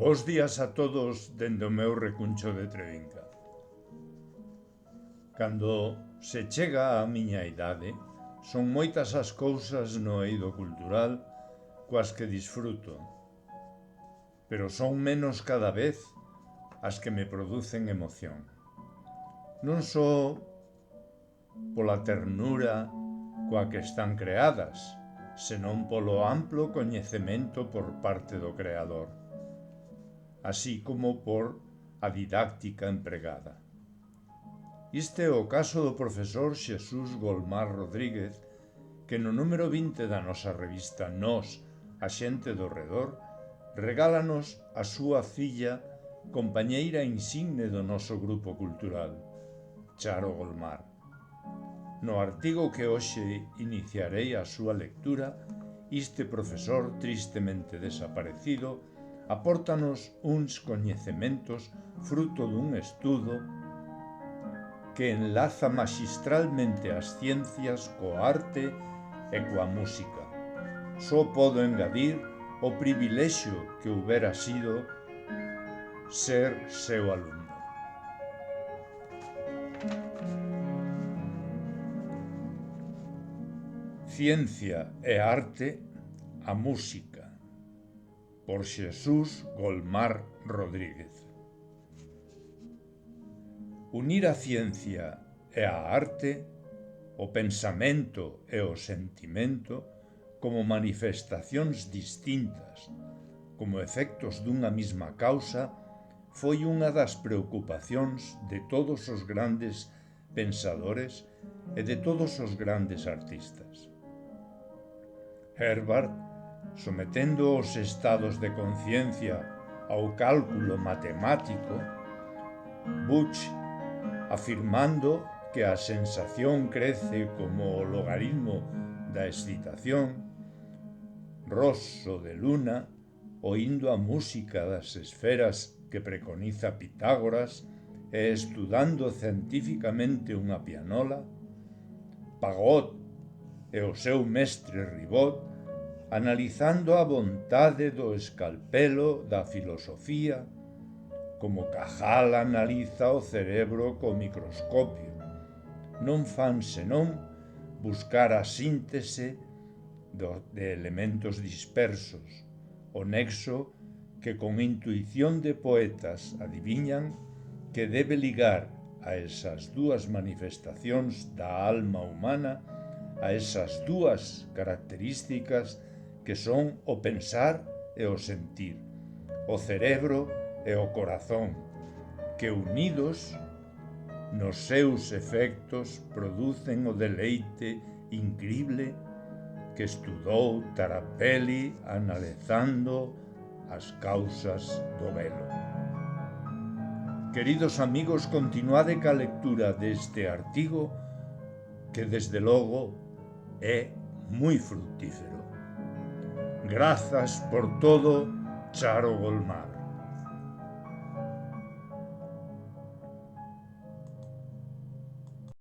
Bos días a todos dende o meu recuncho de Trevinca. Cando se chega á miña idade, son moitas as cousas no eido cultural coas que disfruto, pero son menos cada vez as que me producen emoción. Non só pola ternura coa que están creadas, senón polo amplo coñecemento por parte do creador, así como por a didáctica empregada. Este é o caso do profesor Xesús Golmar Rodríguez, que no número 20 da nosa revista Nós, a xente do redor, regálanos a súa filla, compañeira insigne do noso grupo cultural, Charo Golmar. No artigo que hoxe iniciarei a súa lectura, este profesor tristemente desaparecido apórtanos uns coñecementos fruto dun estudo que enlaza maxistralmente as ciencias coa arte e coa música. Só podo engadir o privilexio que houbera sido ser seu alumno. Ciencia e arte, a música, por Xesús Golmar Rodríguez. Unir a ciencia e a arte, o pensamento e o sentimento, como manifestacións distintas, como efectos dunha mesma causa, foi unha das preocupacións de todos os grandes pensadores e de todos os grandes artistas. Herbart, sometendo os estados de conciencia ao cálculo matemático, Buch, afirmando que a sensación crece como o logaritmo da excitación, Rosso de Luna, oindo a música das esferas que preconiza Pitágoras e estudando científicamente unha pianola, Fagot e o seu mestre Ribot, analizando a vontade do escalpelo da filosofía, como Cajal analiza o cerebro co microscopio, non fan senón buscar a síntese de elementos dispersos, o nexo que con intuición de poetas adiviñan que debe ligar a esas dúas manifestacións da alma humana, a esas dúas características que son o pensar e o sentir, o cerebro e o corazón, que unidos nos seus efectos producen o deleite incrible que estudou Tarapelli analizando as causas do velo. Queridos amigos, continuade ca lectura deste artigo que desde logo é moi fructífero. Grazas por todo, Charo Golmar.